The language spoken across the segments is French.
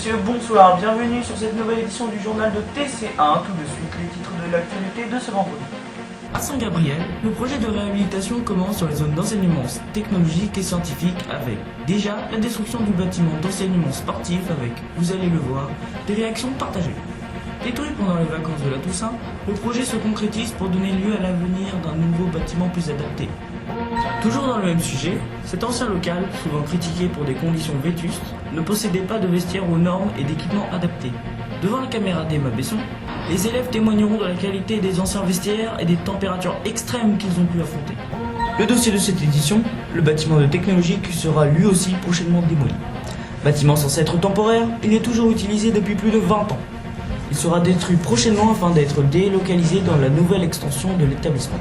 messieurs, bonsoir, bienvenue sur cette nouvelle édition du journal de TC1. Tout de suite, les titres de l'actualité de ce vendredi. À Saint-Gabriel, le projet de réhabilitation commence sur les zones d'enseignement technologique et scientifique avec déjà la destruction du bâtiment d'enseignement sportif avec, vous allez le voir, des réactions partagées. Détruit pendant les vacances de la Toussaint, le projet se concrétise pour donner lieu à l'avenir d'un nouveau bâtiment plus adapté. Toujours dans le même sujet, cet ancien local, souvent critiqué pour des conditions vétustes, ne possédait pas de vestiaires aux normes et d'équipements adaptés. Devant la caméra d'Emma Besson, les élèves témoigneront de la qualité des anciens vestiaires et des températures extrêmes qu'ils ont pu affronter. Le dossier de cette édition, le bâtiment de technologie qui sera lui aussi prochainement démoli. Bâtiment censé être temporaire, il est toujours utilisé depuis plus de 20 ans. Il sera détruit prochainement afin d'être délocalisé dans la nouvelle extension de l'établissement,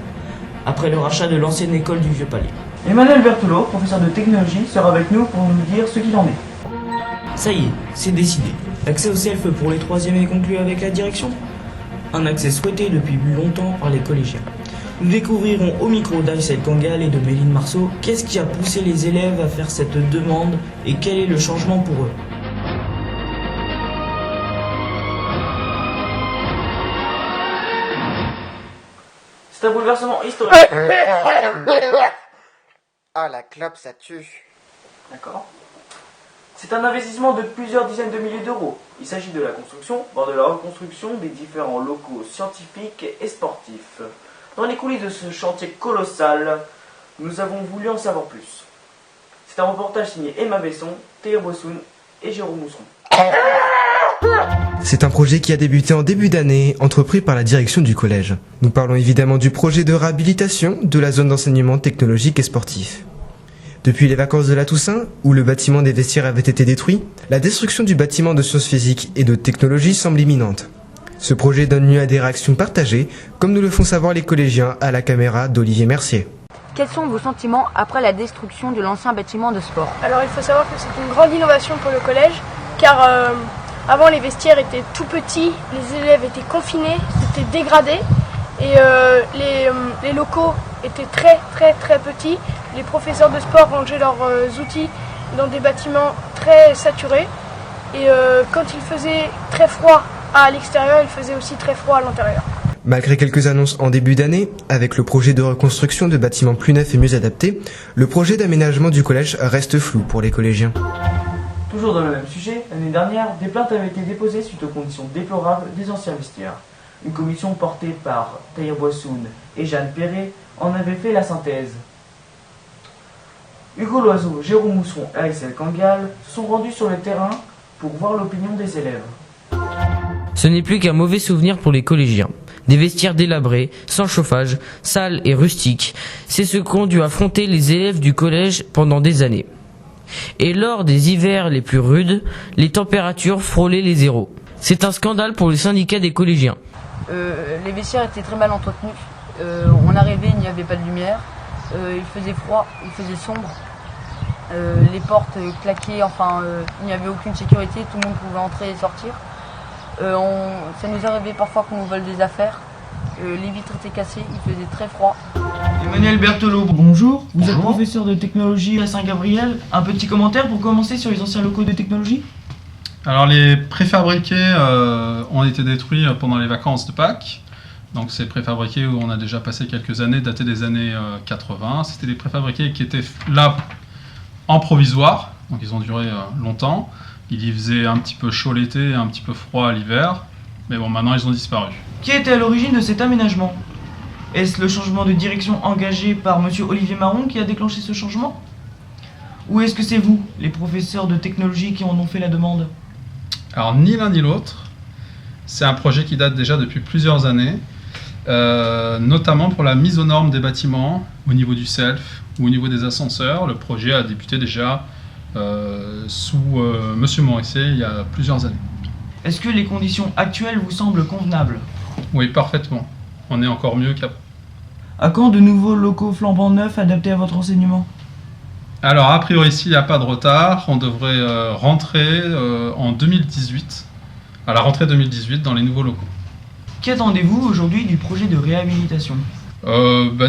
après le rachat de l'ancienne école du Vieux-Palais. Emmanuel Berthelot, professeur de technologie, sera avec nous pour nous dire ce qu'il en est. Ça y est, c'est décidé. L'accès au self pour les 3e est conclu avec la direction. Un accès souhaité depuis plus longtemps par les collégiens. Nous découvrirons au micro d'Aïssel Kangal et de Méline Marceau qu'est-ce qui a poussé les élèves à faire cette demande et quel est le changement pour eux. C'est un bouleversement historique. Ah, la clope, ça tue. D'accord. C'est un investissement de plusieurs dizaines de milliers d'euros. Il s'agit de la construction, voire de la reconstruction des différents locaux scientifiques et sportifs. Dans les coulisses de ce chantier colossal, nous avons voulu en savoir plus. C'est un reportage signé Emma Besson, Théo Bossoun et Jérôme Mousseron. C'est un projet qui a débuté en début d'année, entrepris par la direction du collège. Nous parlons évidemment du projet de réhabilitation de la zone d'enseignement technologique et sportif. Depuis les vacances de la Toussaint, où le bâtiment des vestiaires avait été détruit, la destruction du bâtiment de sciences physiques et de technologie semble imminente. Ce projet donne lieu à des réactions partagées, comme nous le font savoir les collégiens à la caméra d'Olivier Mercier. Quels sont vos sentiments après la destruction de l'ancien bâtiment de sport? Alors il faut savoir que c'est une grande innovation pour le collège, car avant les vestiaires étaient tout petits, les élèves étaient confinés, c'était dégradé, et les locaux étaient très petits. Les professeurs de sport rangeaient leurs outils dans des bâtiments très saturés, et quand il faisait très froid à l'extérieur, il faisait aussi très froid à l'intérieur. Malgré quelques annonces en début d'année, avec le projet de reconstruction de bâtiments plus neufs et mieux adaptés, le projet d'aménagement du collège reste flou pour les collégiens. Toujours dans le même sujet, l'année dernière, des plaintes avaient été déposées suite aux conditions déplorables des anciens vestiaires. Une commission portée par Théo Bossoun et Jeanne Perret en avait fait la synthèse. Hugo Loiseau, Jérôme Mousseron et Aïssel Kangal se sont rendus sur le terrain pour voir l'opinion des élèves. Ce n'est plus qu'un mauvais souvenir pour les collégiens. Des vestiaires délabrés, sans chauffage, sales et rustiques, c'est ce qu'ont dû affronter les élèves du collège pendant des années. Et lors des hivers les plus rudes, les températures frôlaient les zéros. C'est un scandale pour le syndicat des collégiens. Les vestiaires étaient très mal entretenus. On arrivait, il n'y avait pas de lumière. Il faisait froid, il faisait sombre. Les portes claquaient, il n'y avait aucune sécurité, tout le monde pouvait entrer et sortir. Ça nous arrivait parfois qu'on nous vole des affaires. Les vitres étaient cassées, il faisait très froid. Emmanuel Berthelot, bonjour. Vous êtes professeur de technologie à Saint-Gabriel. Un petit commentaire pour commencer sur les anciens locaux de technologie? Alors les préfabriqués ont été détruits pendant les vacances de Pâques. Donc ces préfabriqués où on a déjà passé quelques années, datés des années 80. C'était des préfabriqués qui étaient là en provisoire, donc ils ont duré longtemps. Il y faisait un petit peu chaud l'été, un petit peu froid l'hiver. Mais bon, maintenant ils ont disparu. Qui était à l'origine de cet aménagement? Est-ce le changement de direction engagé par monsieur Olivier Marron qui a déclenché ce changement? Ou est-ce que c'est vous, les professeurs de technologie, qui en ont fait la demande? Alors ni l'un ni l'autre. C'est un projet qui date déjà depuis plusieurs années, notamment pour la mise aux normes des bâtiments, au niveau du self ou au niveau des ascenseurs. Le projet a débuté déjà sous monsieur Morisset il y a plusieurs années. Est-ce que les conditions actuelles vous semblent convenables? Oui, parfaitement. On est encore mieux qu'avant. À quand de nouveaux locaux flambant neufs adaptés à votre enseignement? Alors, a priori, s'il n'y a pas de retard, on devrait rentrer en 2018, à la rentrée 2018, dans les nouveaux locaux. Qu'attendez-vous aujourd'hui du projet de réhabilitation?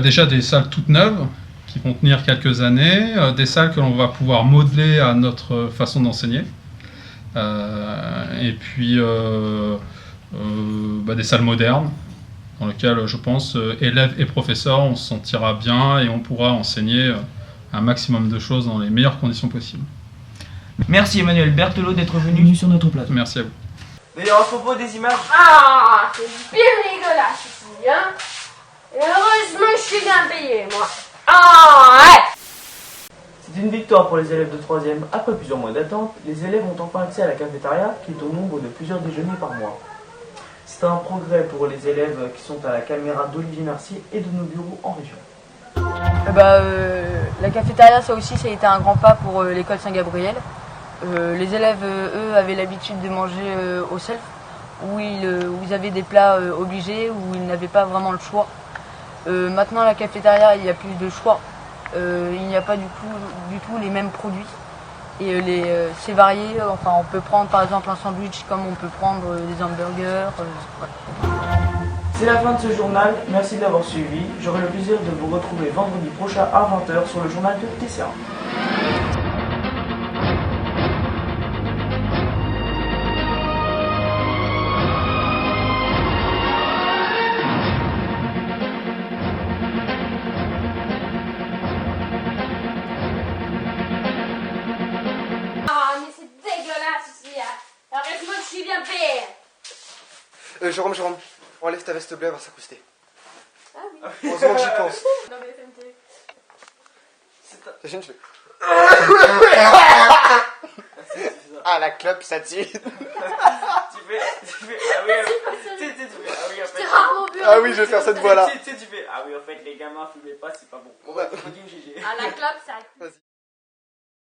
Déjà des salles toutes neuves, qui vont tenir quelques années, des salles que l'on va pouvoir modeler à notre façon d'enseigner, Et puis des salles modernes dans lesquelles je pense élèves et professeurs on se sentira bien et on pourra enseigner un maximum de choses dans les meilleures conditions possibles. Merci Emmanuel Berthelot d'être venu sur notre plateau. Merci à vous. D'ailleurs, à propos des images, Ah, c'est bien dégueulasse ici, hein. Et heureusement, je suis bien payé, moi. Ah, ouais. c'est une victoire pour les élèves de 3e. Après plusieurs mois d'attente, les élèves ont enfin accès à la cafétéria qui est au nombre de plusieurs déjeuners par mois. C'est un progrès pour les élèves qui sont à la caméra d'Olivier Mercier et de nos bureaux en région. La cafétéria, ça aussi, ça a été un grand pas pour l'école Saint-Gabriel. Les élèves, eux, avaient l'habitude de manger au self, où ils avaient des plats obligés, où ils n'avaient pas vraiment le choix. Maintenant, à la cafétéria, il y a plus de choix. Il n'y a pas du tout les mêmes produits. Et c'est varié. Enfin, on peut prendre par exemple un sandwich comme on peut prendre des hamburgers. Voilà. C'est la fin de ce journal, merci de l'avoir suivi. J'aurai le plaisir de vous retrouver vendredi prochain à 20h sur le journal de TCA. Ah, mais c'est dégueulasse ici, hein. Heureusement, je suis bien payé. Jérôme, enlève ta veste bleue, elle va s'incruster. Ah oui. Heureusement que j'y pense. Dans BFM TV. T'imagines, je fais... Ah, la clope, ça tue. Tu fais, ah oui, en fait, T'es rarement bu. Ah oui, je vais faire cette voix-là. tu fais, ah oui, en fait, les gamins fumaient pas, c'est pas bon. Bon, bah, Faut dire GG. Ah, la clope, ça. vas-y.